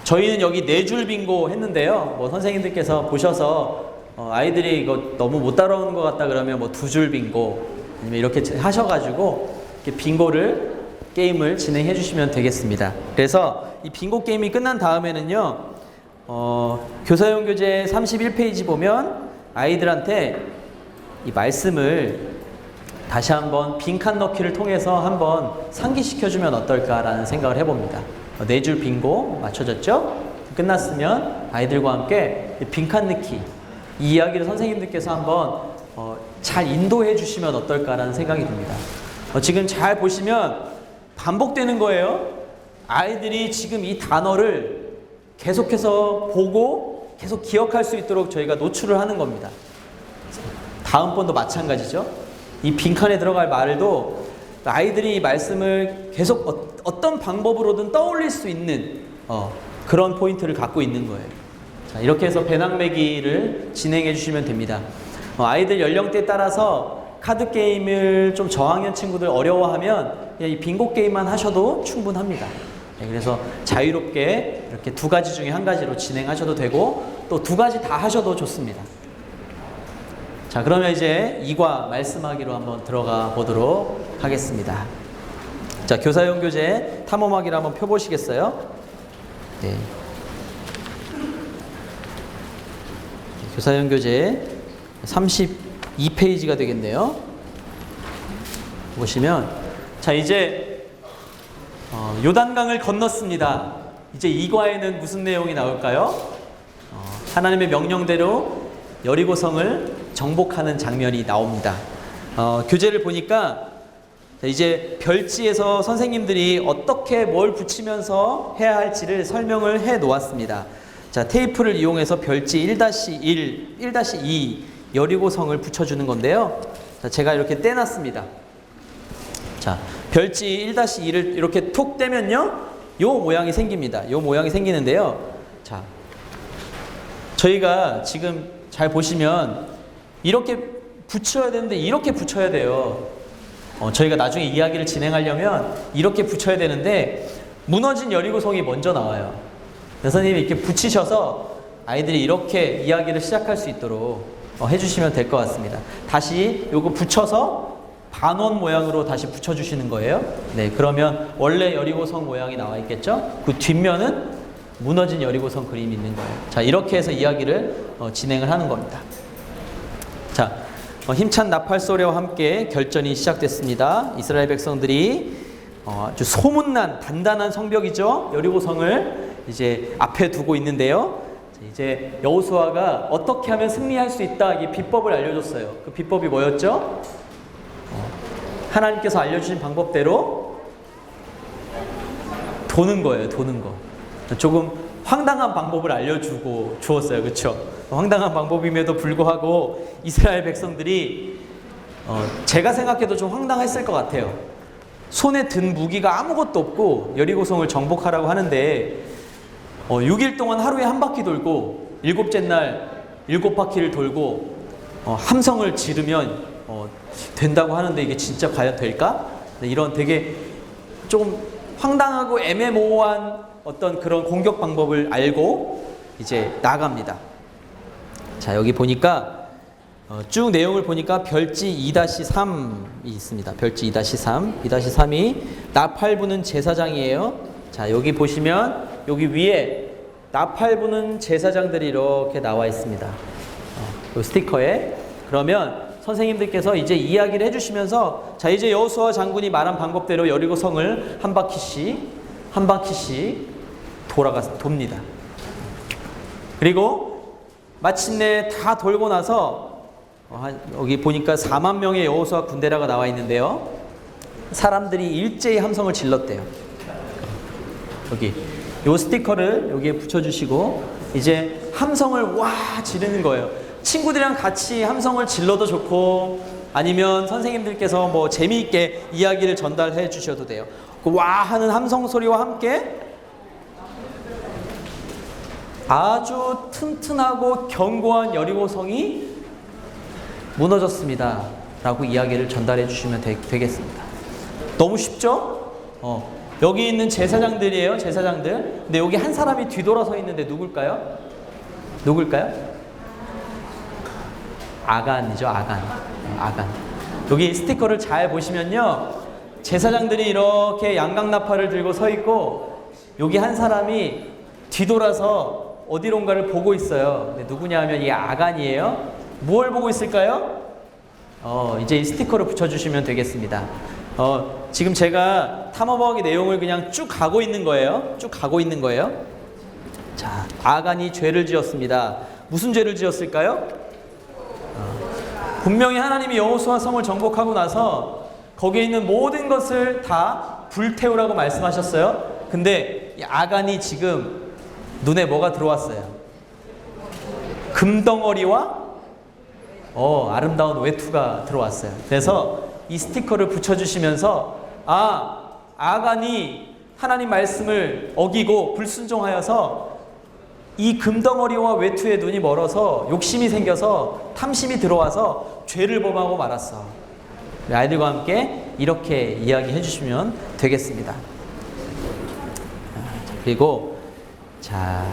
저희는 여기 4줄 빙고 했는데요. 선생님들께서 보셔서 아이들이 이거 너무 못 따라오는 것 같다 그러면 2줄 빙고, 아니면 이렇게 하셔가지고 이렇게 빙고를 게임을 진행해 주시면 되겠습니다. 그래서 이 빙고 게임이 끝난 다음에는요, 교사용 교재 31페이지 보면 아이들한테 이 말씀을 다시 한번 빈칸 넣기를 통해서 한번 상기시켜주면 어떨까라는 생각을 해봅니다. 4줄 빙고 맞춰졌죠? 끝났으면 아이들과 함께 빈칸 넣기, 이 이야기를 선생님들께서 한번 잘 인도해 주시면 어떨까라는 생각이 듭니다. 지금 잘 보시면 반복되는 거예요. 아이들이 지금 이 단어를 계속해서 보고 계속 기억할 수 있도록 저희가 노출을 하는 겁니다. 다음번도 마찬가지죠. 이 빈칸에 들어갈 말도 아이들이 이 말씀을 계속 어떤 방법으로든 떠올릴 수 있는 그런 포인트를 갖고 있는 거예요. 자, 이렇게 해서 배낭매기를 진행해 주시면 됩니다. 아이들 연령대에 따라서 카드 게임을 좀 저학년 친구들 어려워하면 그냥 이 빙고 게임만 하셔도 충분합니다. 그래서 자유롭게 이렇게 2가지 중에 1가지로 진행하셔도 되고 또 2가지 다 하셔도 좋습니다. 자, 그러면 이제 2과 말씀하기로 한번 들어가 보도록 하겠습니다. 자, 교사용 교재 탐험하기를 한번 펴보시겠어요? 네. 교사용 교재 32페이지가 되겠네요. 보시면, 자, 이제 요단강을 건넜습니다. 이제 2과에는 무슨 내용이 나올까요? 하나님의 명령대로 여리고성을 정복하는 장면이 나옵니다. 교재를 보니까 이제 별지에서 선생님들이 어떻게 뭘 붙이면서 해야 할지를 설명을 해 놓았습니다. 자, 테이프를 이용해서 별지 1-1, 1-2 여리고성을 붙여주는 건데요. 자, 제가 이렇게 떼놨습니다. 자, 별지 1-2를 이렇게 툭 떼면요, 요 모양이 생깁니다. 요 모양이 생기는데요. 자, 저희가 지금 잘 보시면 이렇게 붙여야 되는데 이렇게 붙여야 돼요. 저희가 나중에 이야기를 진행하려면 이렇게 붙여야 되는데 무너진 여리고성이 먼저 나와요. 선생님이 이렇게 붙이셔서 아이들이 이렇게 이야기를 시작할 수 있도록 해주시면 될 것 같습니다. 다시 요거 붙여서 반원 모양으로 다시 붙여주시는 거예요. 네, 그러면 원래 여리고성 모양이 나와 있겠죠? 그 뒷면은 무너진 여리고성 그림이 있는 거예요. 자, 이렇게 해서 이야기를 진행을 하는 겁니다. 자, 힘찬 나팔 소리와 함께 결전이 시작됐습니다. 이스라엘 백성들이 아주 소문난 단단한 성벽이죠. 여리고성을 이제 앞에 두고 있는데요. 이제 여호수아가 어떻게 하면 승리할 수 있다, 이 비법을 알려줬어요. 그 비법이 뭐였죠? 하나님께서 알려주신 방법대로 도는 거예요. 도는 거. 조금 황당한 방법을 알려주고 주었어요. 그렇죠? 황당한 방법임에도 불구하고 이스라엘 백성들이 제가 생각해도 좀 황당했을 것 같아요. 손에 든 무기가 아무것도 없고 여리고성을 정복하라고 하는데 6일 동안 하루에 한 바퀴 돌고 7째 날 7바퀴를 돌고 함성을 지르면 된다고 하는데 이게 진짜 과연 될까? 이런 되게 좀 황당하고 애매모호한 어떤 그런 공격 방법을 알고 이제 나갑니다. 자, 여기 보니까 쭉 내용을 보니까 별지 2-3이 있습니다. 별지 2-3, 2-3이 나팔 부는 제사장이에요. 자, 여기 보시면 여기 위에 나팔 부는 제사장들이 이렇게 나와 있습니다. 이 스티커에. 그러면 선생님들께서 이제 이야기를 해주시면서, 자, 이제 여호수아 장군이 말한 방법대로 여리고성을 한 바퀴씩 돕니다. 그리고 마침내 다 돌고 나서 여기 보니까 4만 명의 여호수아 군대라가 나와 있는데요. 사람들이 일제히 함성을 질렀대요. 여기 요 스티커를 여기에 붙여주시고 이제 함성을 와 지르는 거예요. 친구들이랑 같이 함성을 질러도 좋고 아니면 선생님들께서 뭐 재미있게 이야기를 전달해 주셔도 돼요. 그 와 하는 함성 소리와 함께 아주 튼튼하고 견고한 여리고성이 무너졌습니다 라고 이야기를 전달해 주시면 되겠습니다. 너무 쉽죠? 여기 있는 제사장들이에요. 제사장들. 근데 여기 한 사람이 뒤돌아서 있는데 누굴까요? 아간이죠. 아간. 여기 스티커를 잘 보시면요, 제사장들이 이렇게 양강나팔을 들고 서 있고 여기 한 사람이 뒤돌아서 어디론가를 보고 있어요. 근데 누구냐 하면 이 아간이에요. 뭘 보고 있을까요? 이제 이 스티커를 붙여주시면 되겠습니다. 지금 제가 탐험하기 내용을 그냥 쭉 가고 있는 거예요. 쭉 가고 있는 거예요. 자, 아간이 죄를 지었습니다. 무슨 죄를 지었을까요? 분명히 하나님이 여호수아 성을 정복하고 나서 거기에 있는 모든 것을 다 불태우라고 말씀하셨어요. 근데 이 아간이 지금 눈에 뭐가 들어왔어요? 금덩어리와 아름다운 외투가 들어왔어요. 그래서 이 스티커를 붙여주시면서 아간이 하나님 말씀을 어기고 불순종하여서 이 금덩어리와 외투에 눈이 멀어서 욕심이 생겨서 탐심이 들어와서 죄를 범하고 말았어. 아이들과 함께 이렇게 이야기해 주시면 되겠습니다. 그리고 자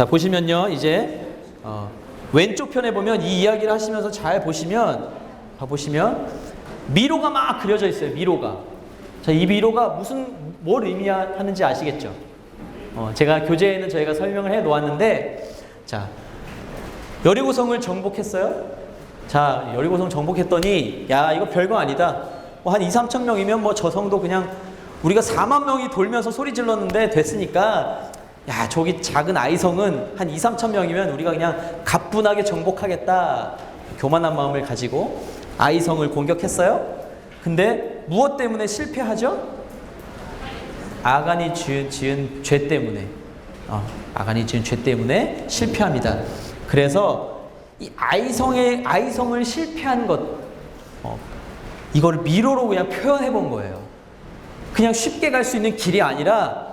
보시면요, 이제 왼쪽 편에 보면 이 이야기를 하시면서 잘 보시면 미로가 막 그려져 있어요. 미로가. 자, 이 미로가 뭘 의미하는지 아시겠죠? 제가 교재에는 저희가 설명을 해 놓았는데, 자, 여리고성을 정복했어요. 자, 여리고성 정복했더니 야, 이거 별거 아니다. 한 2-3천 명이면 뭐 저 성도 그냥 우리가 4만 명이 돌면서 소리 질렀는데 됐으니까, 야, 저기 작은 아이성은 한 2-3천 명이면 우리가 그냥 가뿐하게 정복하겠다. 교만한 마음을 가지고 아이성을 공격했어요. 근데 무엇 때문에 실패하죠? 아간이 지은 죄 때문에. 아간이 지은 죄 때문에 실패합니다. 그래서 이 아이성을 실패한 것, 이거를 미로로 그냥 표현해 본 거예요. 그냥 쉽게 갈 수 있는 길이 아니라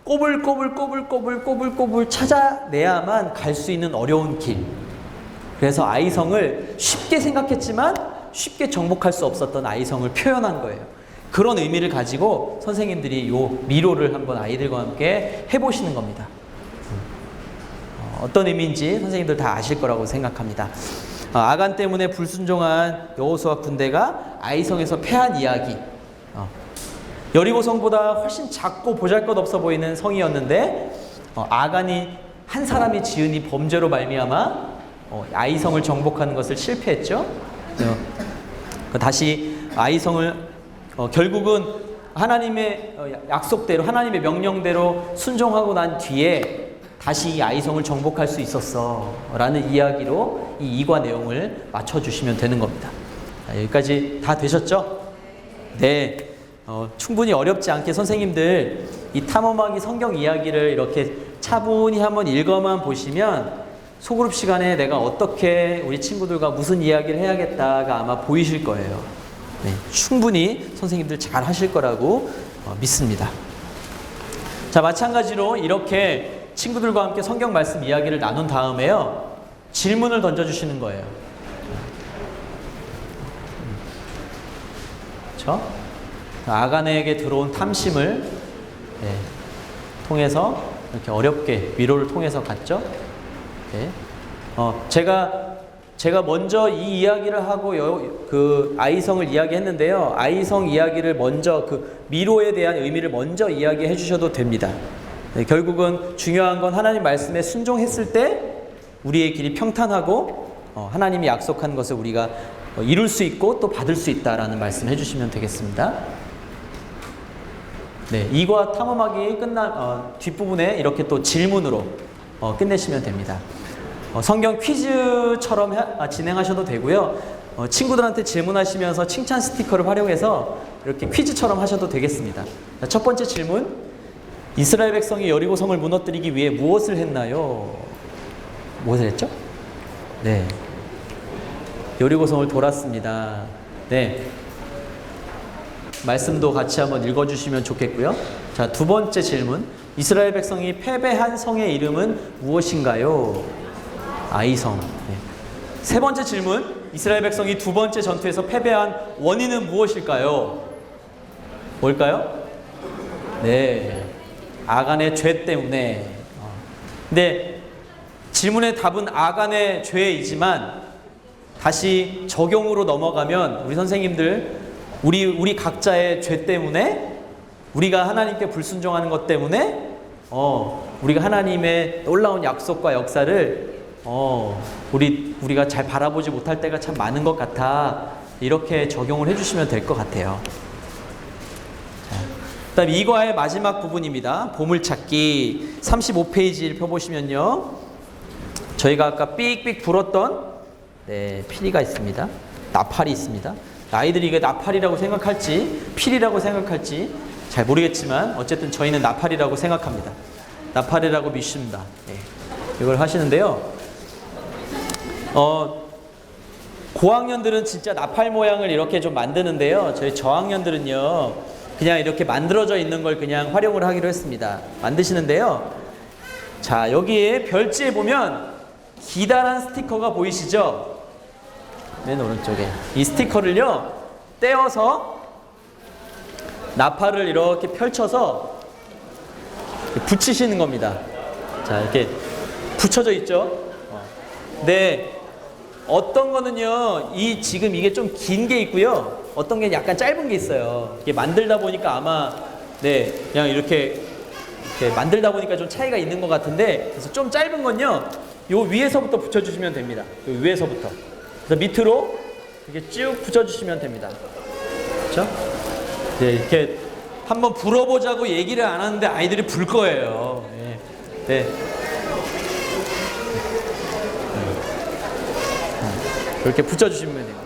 꼬불꼬불 찾아내야만 갈 수 있는 어려운 길. 그래서 아이성을 쉽게 생각했지만 쉽게 정복할 수 없었던 아이성을 표현한 거예요. 그런 의미를 가지고 선생님들이 요 미로를 한번 아이들과 함께 해보시는 겁니다. 어떤 의미인지 선생님들 다 아실 거라고 생각합니다. 아간 때문에 불순종한 여호수아 군대가 아이성에서 패한 이야기. 여리고성보다 훨씬 작고 보잘것없어 보이는 성이었는데 아간이 한 사람이 지은 이 범죄로 말미암아 아이성을 정복하는 것을 실패했죠. 다시 아이성을 결국은 하나님의 약속대로, 하나님의 명령대로 순종하고 난 뒤에 다시 이 아이성을 정복할 수 있었어 라는 이야기로 이 2과 내용을 맞춰주시면 되는 겁니다. 여기까지 다 되셨죠? 네. 충분히 어렵지 않게 선생님들 이 탐험하기 성경 이야기를 이렇게 차분히 한번 읽어만 보시면 소그룹 시간에 내가 어떻게 우리 친구들과 무슨 이야기를 해야겠다가 아마 보이실 거예요. 네, 충분히 선생님들 잘 하실 거라고 믿습니다. 자, 마찬가지로 이렇게 친구들과 함께 성경 말씀 이야기를 나눈 다음에요, 질문을 던져주시는 거예요. 그렇죠? 아간에게 들어온 탐심을 통해서 이렇게 어렵게 위로를 통해서 갔죠. 네. 제가 먼저 이 이야기를 하고 그 아이성을 이야기했는데요. 아이성 이야기를 먼저 그 미로에 대한 의미를 먼저 이야기해 주셔도 됩니다. 네, 결국은 중요한 건 하나님 말씀에 순종했을 때 우리의 길이 평탄하고 하나님이 약속한 것을 우리가 이룰 수 있고 또 받을 수 있다라는 말씀을 해주시면 되겠습니다. 네, 2과 탐험하기 끝난 뒷부분에 이렇게 또 질문으로 끝내시면 됩니다. 성경 퀴즈처럼 진행하셔도 되고요. 친구들한테 질문하시면서 칭찬 스티커를 활용해서 이렇게 퀴즈처럼 하셔도 되겠습니다. 자, 첫 번째 질문. 이스라엘 백성이 여리고성을 무너뜨리기 위해 무엇을 했나요? 무엇을 했죠? 네, 여리고성을 돌았습니다. 네, 말씀도 같이 한번 읽어주시면 좋겠고요. 자, 두 번째 질문. 이스라엘 백성이 패배한 성의 이름은 무엇인가요? 아이성. 네. 세 번째 질문. 이스라엘 백성이 두 번째 전투에서 패배한 원인은 무엇일까요? 뭘까요? 네, 아간의 죄 때문에. 근데 질문의 답은 아간의 죄이지만 다시 적용으로 넘어가면 우리 선생님들 우리 각자의 죄 때문에, 우리가 하나님께 불순종하는 것 때문에 우리가 하나님의 놀라운 약속과 역사를 우리가 잘 바라보지 못할 때가 참 많은 것 같아. 이렇게 적용을 해주시면 될 것 같아요. 그다음 이과의 마지막 부분입니다. 보물찾기 35페이지를 펴보시면요. 저희가 아까 삑삑 불었던 피리가 있습니다. 나팔이 있습니다. 아이들이 이게 나팔이라고 생각할지 피리라고 생각할지 잘 모르겠지만 어쨌든 저희는 나팔이라고 생각합니다. 나팔이라고 믿습니다. 이걸 하시는데요. 고학년들은 진짜 나팔 모양을 이렇게 좀 만드는데요. 저희 저학년들은요. 그냥 이렇게 만들어져 있는 걸 그냥 활용을 하기로 했습니다. 만드시는데요. 자, 여기에 별지에 보면 기다란 스티커가 보이시죠? 맨 오른쪽에 이 스티커를요 떼어서 나팔을 이렇게 펼쳐서 붙이시는 겁니다. 자, 이렇게 붙여져 있죠. 네, 어떤 거는요 지금 이게 좀 긴 게 있고요, 어떤 게 약간 짧은 게 있어요. 이게 만들다 보니까 아마 그냥 이렇게 만들다 보니까 좀 차이가 있는 것 같은데, 그래서 좀 짧은 건요 요 위에서부터 붙여주시면 됩니다. 요 위에서부터. 그래서 밑으로 이렇게 쭉 붙여주시면 됩니다. 그렇죠? 네, 이렇게 한번 불어보자고 얘기를 안 하는데 아이들이 불 거예요. 네. 이렇게 붙여주시면 됩니다.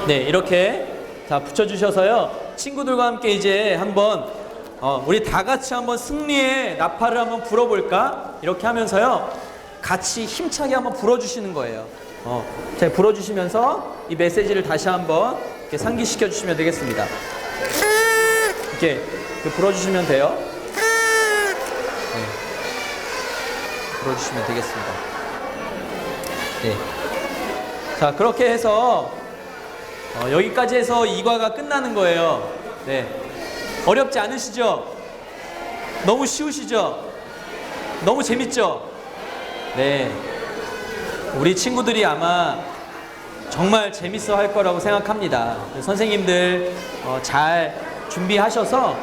네, 이렇게 다 붙여주셔서요. 친구들과 함께 이제 한번 우리 다 같이 한번 승리의 나팔을 한번 불어볼까? 이렇게 하면서요. 같이 힘차게 한번 불어주시는 거예요. 자, 불어주시면서 이 메시지를 다시 한번 이렇게 상기시켜 주시면 되겠습니다. 이렇게 불어주시면 돼요. 네. 불어주시면 되겠습니다. 네. 자, 그렇게 해서 여기까지 해서 2과가 끝나는 거예요. 네. 어렵지 않으시죠? 너무 쉬우시죠? 너무 재밌죠? 네. 우리 친구들이 아마 정말 재밌어 할 거라고 생각합니다. 선생님들 잘 준비하셔서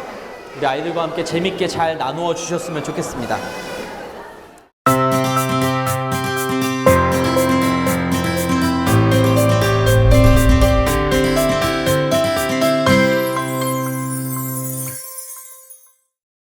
우리 아이들과 함께 재밌게 잘 나누어 주셨으면 좋겠습니다.